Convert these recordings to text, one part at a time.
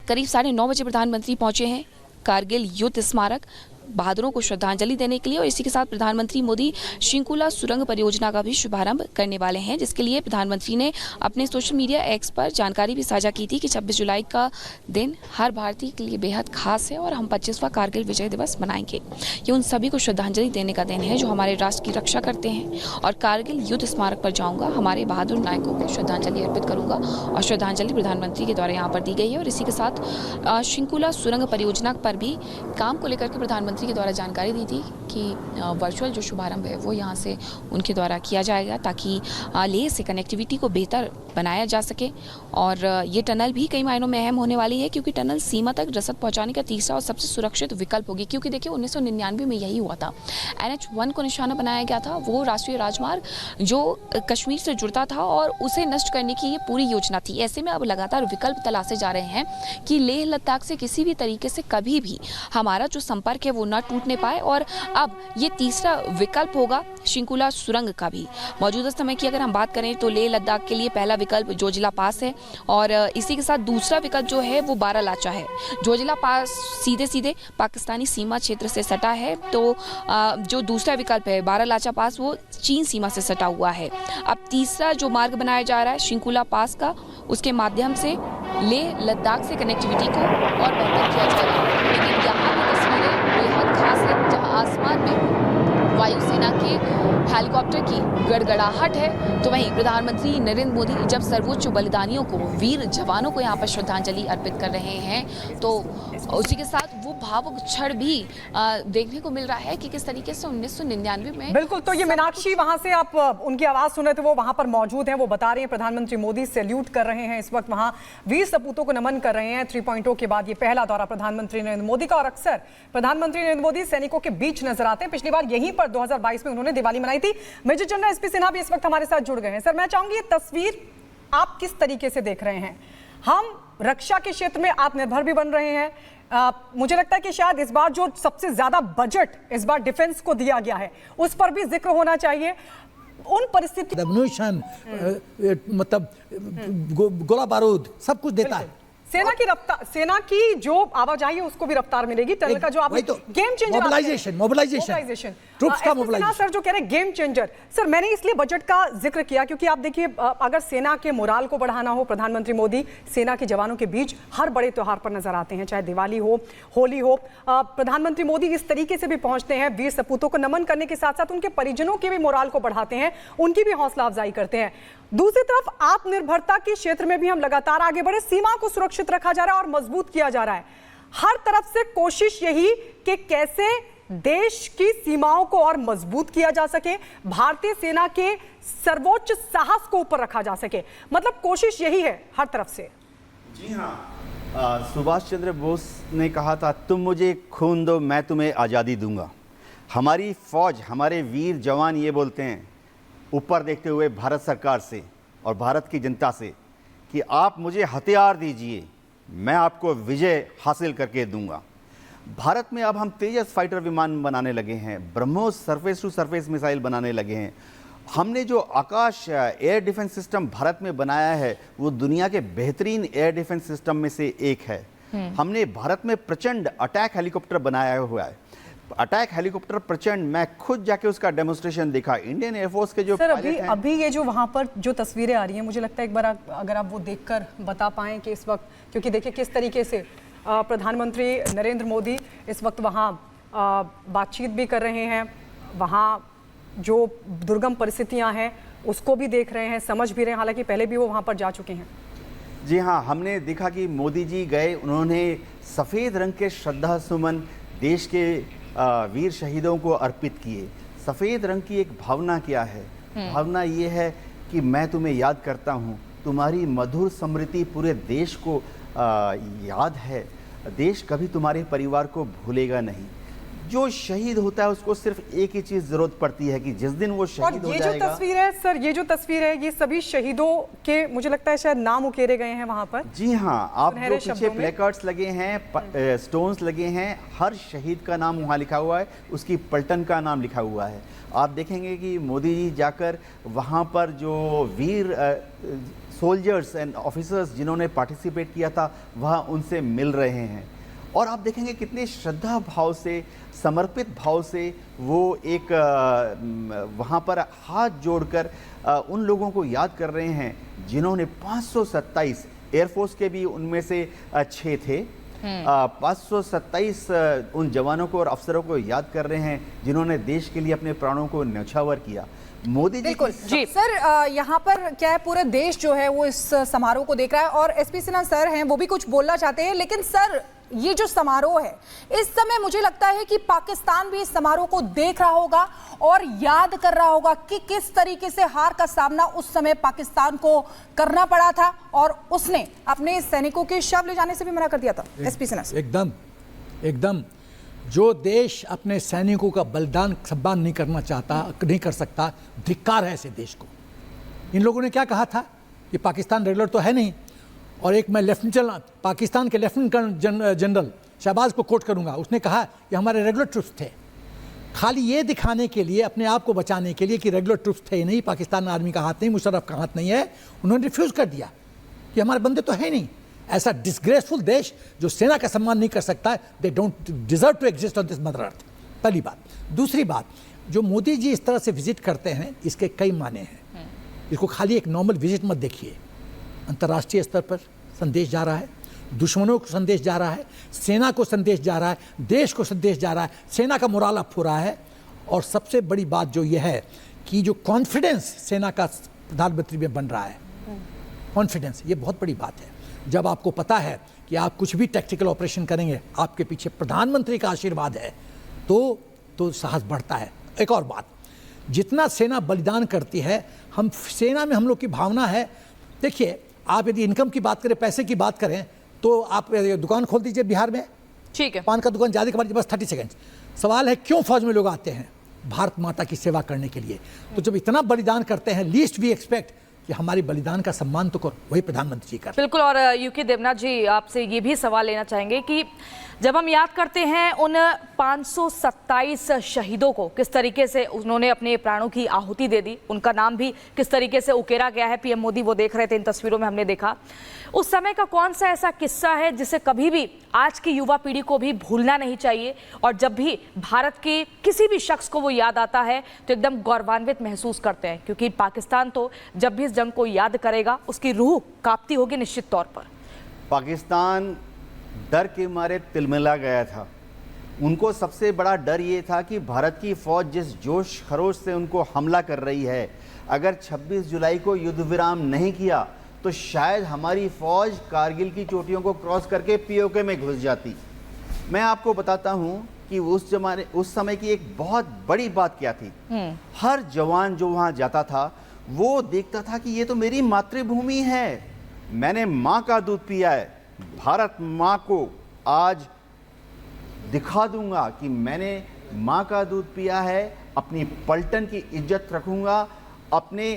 करीब 9:30 बजे प्रधानमंत्री पहुंचे हैं कारगिल युद्ध स्मारक बहादुरों को श्रद्धांजलि देने के लिए, और इसी के साथ प्रधानमंत्री मोदी शिंकुला सुरंग परियोजना का भी शुभारंभ करने वाले हैं, जिसके लिए प्रधानमंत्री ने अपने सोशल मीडिया एक्स पर जानकारी भी साझा की थी कि 26 जुलाई का दिन हर भारतीय के लिए बेहद खास है और हम 25वां कारगिल विजय दिवस मनाएंगे। ये उन सभी को श्रद्धांजलि देने का दिन है जो हमारे राष्ट्र की रक्षा करते हैं, और कारगिल युद्ध स्मारक पर जाऊंगा, हमारे बहादुर नायकों को श्रद्धांजलि अर्पित करूंगा। और श्रद्धांजलि प्रधानमंत्री के द्वारा यहाँ पर दी गई है, और इसी के साथ शिंकुला सुरंग परियोजना पर भी काम को लेकर के प्रधानमंत्री के द्वारा जानकारी दी थी कि वर्चुअल जो शुभारंभ है वो यहाँ से उनके द्वारा किया जाएगा, ताकि लेह से कनेक्टिविटी को बेहतर बनाया जा सके। और ये टनल भी कई मायनों में अहम होने वाली है, क्योंकि टनल सीमा तक रसद पहुंचाने का तीसरा और सबसे सुरक्षित विकल्प होगी। क्योंकि देखिए 1999 में यही हुआ था, NH-1 को निशाना बनाया गया था, वो राष्ट्रीय राजमार्ग जो कश्मीर से जुड़ता था और उसे नष्ट करने की ये पूरी योजना थी। ऐसे में अब लगातार विकल्प तलाशे जा रहे हैं कि लेह लद्दाख से किसी भी तरीके से कभी भी हमारा जो संपर्क है वो न टूटने पाए, और अब ये तीसरा विकल्प होगा शिंकुला सुरंग का भी। मौजूदा समय की अगर हम बात करें तो लेह लद्दाख के लिए पहला विकल्प जोजिला पास है, और इसी के साथ दूसरा विकल्प जो है वो बारालाचा है। जोजिला पास सीधे सीधे पाकिस्तानी सीमा क्षेत्र से सटा है, तो जो दूसरा विकल्प है बारालाचा पास वो चीन सीमा से सटा हुआ है। अब तीसरा जो मार्ग बनाया जा रहा है शिंकुला पास का, उसके माध्यम से लेह लद्दाख से कनेक्टिविटी को और बेहतर किया जाएगा। लेकिन यहाँ की तस्वीरें बेहद खास है, जहाँ आसमान में वायुसेना के हेलीकॉप्टर की गड़गड़ाहट है, तो वहीं प्रधानमंत्री नरेंद्र मोदी जब सर्वोच्च बलिदानियों को, वीर जवानों को यहाँ पर श्रद्धांजलि अर्पित कर रहे हैं, तो उसी के साथ वो भावुक क्षण भी देखने को मिल रहा है कि किस तरीके से 1999 में। बिल्कुल, तो ये मीनाक्षी वहां से आप उनकी आवाज सुन रहे थे, वो वहां पर मौजूद हैं, वो बता रहे हैं प्रधानमंत्री मोदी सैल्यूट कर रहे हैं इस वक्त, वहां वीर सपूतों को नमन कर रहे हैं। 3.0 के बाद ये पहला दौरा प्रधानमंत्री नरेंद्र मोदी का, और अक्सर प्रधानमंत्री नरेंद्र मोदी सैनिकों के बीच नजर आते हैं। पिछली बार यहीं पर 2022 में उन्होंने दिवाली मनाई थी। मेजर जनरल SP सिन्हा भी इस वक्त हमारे साथ जुड़ गए हैं। सर, मैं चाहूंगी ये तस्वीर आप किस तरीके से देख रहे हैं? हम रक्षा के क्षेत्र में आत्मनिर्भर भी बन रहे हैं। मुझे लगता है कि शायद इस बार जो सबसे ज्यादा बजट इस बार डिफेंस को दिया गया है उस पर भी जिक्र होना चाहिए। उन परिस्थिति मतलब गोला बारूद सब कुछ देता है। सेना की रफ्तार, सेना की जो आवाजाही है उसको भी रफ्तार मिलेगी। टनल का जो आप गेम चेंजर, मोबिलाइजेशन ट्रूप्स का मोबिलाइजेशन। सर जो कह रहे हैं गेम चेंजर, सर मैंने इसलिए बजट का जिक्र किया क्योंकि आप देखिए अगर सेना के मोराल को बढ़ाना हो, प्रधानमंत्री मोदी सेना के जवानों के बीच हर बड़े त्योहार पर नजर आते हैं, चाहे दिवाली हो, होली हो। प्रधानमंत्री मोदी इस तरीके से भी पहुंचते हैं, वीर सपूतों को नमन करने के साथ साथ उनके परिजनों के भी मोराल को बढ़ाते हैं, उनकी भी हौसला अफजाई करते हैं। दूसरी तरफ आत्मनिर्भरता के क्षेत्र में भी हम लगातार आगे बढ़े, सीमा को सुरक्षित रखा जा रहा है और मजबूत किया जा रहा है। हर तरफ से कोशिश यही कि कैसे देश की सीमाओं को और मजबूत किया जा सके, भारतीय सेना के सर्वोच्च साहस को ऊपर रखा जा सके, मतलब कोशिश यही है हर तरफ से। जी हाँ, सुभाष चंद्र बोस ने कहा था, तुम मुझे खून दो मैं तुम्हें आज़ादी दूंगा। हमारी फौज, हमारे वीर जवान ये बोलते हैं ऊपर देखते हुए भारत सरकार से और भारत की जनता से कि आप मुझे हथियार दीजिए, मैं आपको विजय हासिल करके दूंगा। भारत में अब हम तेजस फाइटर विमान बनाने लगे हैं, BrahMos surface to surface missile बनाने लगे हैं। हमने जो Akash air defence system Bharat में बनाया है वो दुनिया के बेहतरीन एयर डिफेंस सिस्टम में से एक है। हमने भारत में प्रचंड अटैक हेलीकॉप्टर बनाया हुआ है। अटैक हेलीकॉप्टर प्रचंड, मैं खुद जाके उसका डेमोन्स्ट्रेशन देखा। इंडियन एयरफोर्स के जो सर अभी ये जो वहां पर जो तस्वीरें आ रही हैं, मुझे लगता है एक बार अगर आप वो देखकर बता पाएं कि इस वक्त, क्योंकि देखिए किस तरीके से प्रधानमंत्री नरेंद्र मोदी इस वक्त वहां बातचीत भी कर रहे हैं, वहां जो दुर्गम परिस्थितियां हैं उसको भी देख रहे हैं, समझ भी रहे हैं, हालांकि पहले भी वो वहां पर जा चुके हैं। जी हाँ, हमने देखा कि मोदी जी गए, उन्होंने सफ़ेद रंग के श्रद्धा सुमन देश के वीर शहीदों को अर्पित किए। सफ़ेद रंग की एक भावना क्या है? भावना ये है कि मैं तुम्हें याद करता हूँ, तुम्हारी मधुर स्मृति पूरे देश को याद है, देश कभी तुम्हारे परिवार को भूलेगा नहीं। जो शहीद होता है उसको सिर्फ एक ही चीज जरूरत पड़ती है कि जिस दिन वो और शहीद हो ये जो जाएगा। तस्वीर है सर, ये जो तस्वीर है, ये सभी शहीदों के मुझे लगता है शायद नाम उकेरे गए हैं वहां पर। जी हाँ, आप जो सुनहरे पीछे शब्दों में। प्लेकार्ड्स लगे हैं, स्टोन्स लगे हैं, हर शहीद का नाम वहाँ लिखा हुआ है, उसकी पलटन का नाम लिखा हुआ है। आप देखेंगे कि मोदी जी जाकर वहाँ पर जो वीर सोल्जर्स एंड ऑफिसर्स जिन्होंने पार्टिसिपेट किया था वह उनसे मिल रहे हैं, और आप देखेंगे कितने श्रद्धा भाव से, समर्पित भाव से वो एक वहाँ पर हाथ जोड़कर उन लोगों को याद कर रहे हैं जिन्होंने 527, एयरफोर्स के भी उनमें से 6 थे, 527 उन जवानों को और अफसरों को याद कर रहे हैं जिन्होंने देश के लिए अपने प्राणों को न्यौछावर किया। मोदी जी बिल्कुल जी सर, यहाँ पर क्या है, पूरे देश जो है वो इस समारोह को देख रहा है और एसपी सिन्हा सर हैं, वो भी कुछ बोलना चाहते हैं। लेकिन सर, ये जो समारोह है इस समय मुझे लगता है कि पाकिस्तान भी इस समारोह को देख रहा होगा और याद कर रहा होगा कि किस तरीके से हार का सामना उस समय पाकिस्तान को करना पड़ा था और उसने अपने सैनिकों के शव ले जाने से भी मना कर दिया था। एसपी सिन्हा सर, एकदम जो देश अपने सैनिकों का बलिदान सम्मान नहीं करना चाहता, नहीं कर सकता, धिक्कार है ऐसे देश को। इन लोगों ने क्या कहा था कि पाकिस्तान रेगुलर तो है नहीं, और एक मैं लेफ्टिनेंट पाकिस्तान के लेफ्टिनेंट जनरल शहबाज को कोट करूंगा, उसने कहा कि हमारे रेगुलर ट्रूप्स थे, खाली ये दिखाने के लिए, अपने आप को बचाने के लिए कि रेगुलर ट्रूप्स थे ही नहीं, पाकिस्तान आर्मी का हाथ नहीं, मुशर्रफ का हाथ नहीं है, उन्होंने रिफ्यूज़ कर दिया कि हमारे बंदे तो है नहीं। ऐसा डिसग्रेसफुल देश जो सेना का सम्मान नहीं कर सकता है, they don't deserve to exist on this mother earth. पहली बात। दूसरी बात, जो मोदी जी इस तरह से विजिट करते हैं इसके कई माने हैं। इसको खाली एक नॉर्मल विजिट मत देखिए, अंतर्राष्ट्रीय स्तर पर संदेश जा रहा है, दुश्मनों को संदेश जा रहा है, सेना को संदेश जा रहा है, देश को संदेश जा रहा है, सेना का मोराल अप हो रहा है। और सबसे बड़ी बात जो यह है कि जो कॉन्फिडेंस सेना का प्रधानमंत्री में बन रहा है, कॉन्फिडेंस, ये बहुत बड़ी बात है। जब आपको पता है कि आप कुछ भी टैक्टिकल ऑपरेशन करेंगे, आपके पीछे प्रधानमंत्री का आशीर्वाद है, तो साहस बढ़ता है। एक और बात, जितना सेना बलिदान करती है, हम सेना में हम लोग की भावना है। देखिए, आप यदि इनकम की बात करें, पैसे की बात करें, तो आप दुकान खोल दीजिए बिहार में, ठीक है, पान का दुकान ज़्यादा के बस 30 सेकेंड। सवाल है क्यों फौज में लोग आते हैं? भारत माता की सेवा करने के लिए। तो जब इतना बलिदान करते हैं, लीस्ट वी एक्सपेक्ट कि हमारी बलिदान का सम्मान तो करो, वही प्रधानमंत्री जी कर। बिल्कुल। और यूके देवनाथ जी, आपसे ये भी सवाल लेना चाहेंगे कि जब हम याद करते हैं उन 527 शहीदों को, किस तरीके से उन्होंने अपने प्राणों की आहुति दे दी, उनका नाम भी किस तरीके से उकेरा गया है, पीएम मोदी वो देख रहे थे, इन तस्वीरों में हमने देखा। उस समय का कौन सा ऐसा किस्सा है जिसे कभी भी आज की युवा पीढ़ी को भी भूलना नहीं चाहिए, और जब भी भारत के किसी भी शख्स को वो याद आता है तो एकदम गौरवान्वित महसूस करते हैं? क्योंकि पाकिस्तान तो जब भी इस जंग को याद करेगा उसकी रूह कांपती होगी निश्चित तौर पर। पाकिस्तान डर के मारे तिलमिला गया था। उनको सबसे बड़ा डर ये था कि भारत की फौज जिस जोश खरोश से उनको हमला कर रही है, अगर 26 जुलाई को युद्ध विराम नहीं किया तो शायद हमारी फौज कारगिल की चोटियों को क्रॉस करके पीओके में घुस जाती। मैं आपको बताता हूं कि उस समय की एक बहुत बड़ी बात क्या थी। हर जवान जो वहां जाता था वो देखता था कि ये तो मेरी मातृभूमि है, मैंने माँ का दूध पिया है, भारत माँ को आज दिखा दूंगा कि मैंने माँ का दूध पिया है, अपनी पलटन की इज्जत रखूंगा, अपने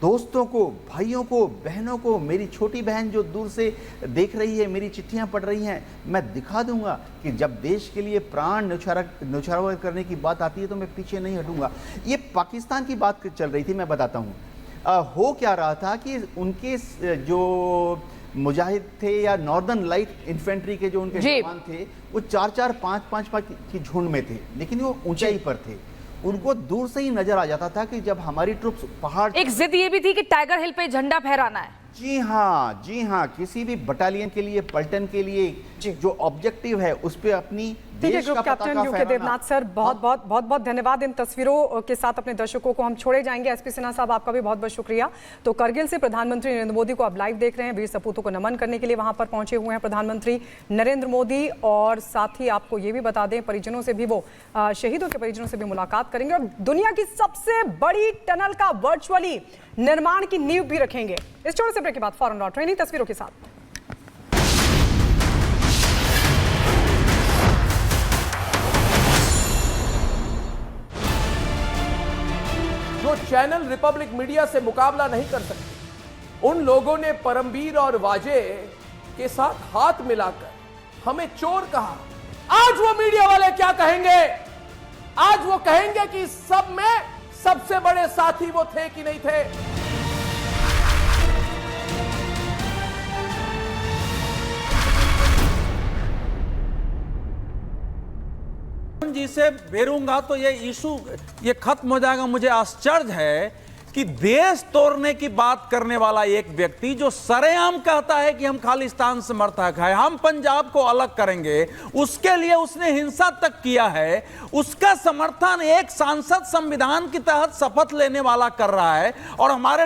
दोस्तों को, भाइयों को, बहनों को, मेरी छोटी बहन जो दूर से देख रही है, मेरी चिट्ठियां पढ़ रही हैं, मैं दिखा दूंगा कि जब देश के लिए प्राण न्यौछावर करने की बात आती है तो मैं पीछे नहीं हटूंगा। ये पाकिस्तान की बात चल रही थी, मैं बताता हूँ। हो क्या रहा था कि उनके जो मुजाहिद थे या नॉर्दर्न लाइट इन्फेंट्री के जो उनके जवान थे, वो 4-4, 5-5 की झुंड में थे, लेकिन वो ऊंचाई पर थे। उनको दूर से ही नजर आ जाता था कि जब हमारी ट्रुप्स पहाड़, एक जिद ये भी थी कि टाइगर हिल पे झंडा फहराना है। जी हाँ, किसी भी बटालियन के लिए, पलटन के लिए जो ऑब्जेक्टिव है उस पे अपनी देश का पताका कैप्टन यूके देवनाथ सर, बहुत धन्यवाद। इन तस्वीरों के साथ अपने दर्शकों को हम छोड़े जाएंगे। एसपी सिन्हा साहब, आपका भी बहुत बहुत शुक्रिया। तो करगिल से प्रधानमंत्री नरेंद्र मोदी को अब लाइव देख रहे हैं, वीर सपूतों को नमन करने के लिए वहां पर पहुंचे हुए हैं प्रधानमंत्री नरेंद्र मोदी। और साथ ही आपको ये भी बता दें, परिजनों से भी वो शहीदों के परिजनों से भी मुलाकात करेंगे और दुनिया की सबसे बड़ी टनल का वर्चुअली निर्माण की नींव भी रखेंगे। इस छोटे से ब्रेक के बाद फौरन लौट रहे हैं तस्वीरों के साथ। चैनल रिपब्लिक मीडिया से मुकाबला नहीं कर सकते। उन लोगों ने परमवीर और वाजे के साथ हाथ मिलाकर हमें चोर कहा। आज वो मीडिया वाले क्या कहेंगे? आज वो कहेंगे कि सब में सबसे बड़े साथी वो थे कि नहीं थे? जी से बेरूंगा तो ये इशू ये खत्म हो जाएगा। मुझे आश्चर्य है कि देश तोड़ने की बात करने वाला एक व्यक्ति जो सरेआम कहता है कि हम खालिस्तान समर्थक है, हम पंजाब को अलग करेंगे, उसके लिए उसने हिंसा तक किया है, उसका समर्थन एक सांसद संविधान के तहत शपथ लेने वाला कर रहा है। और हमारे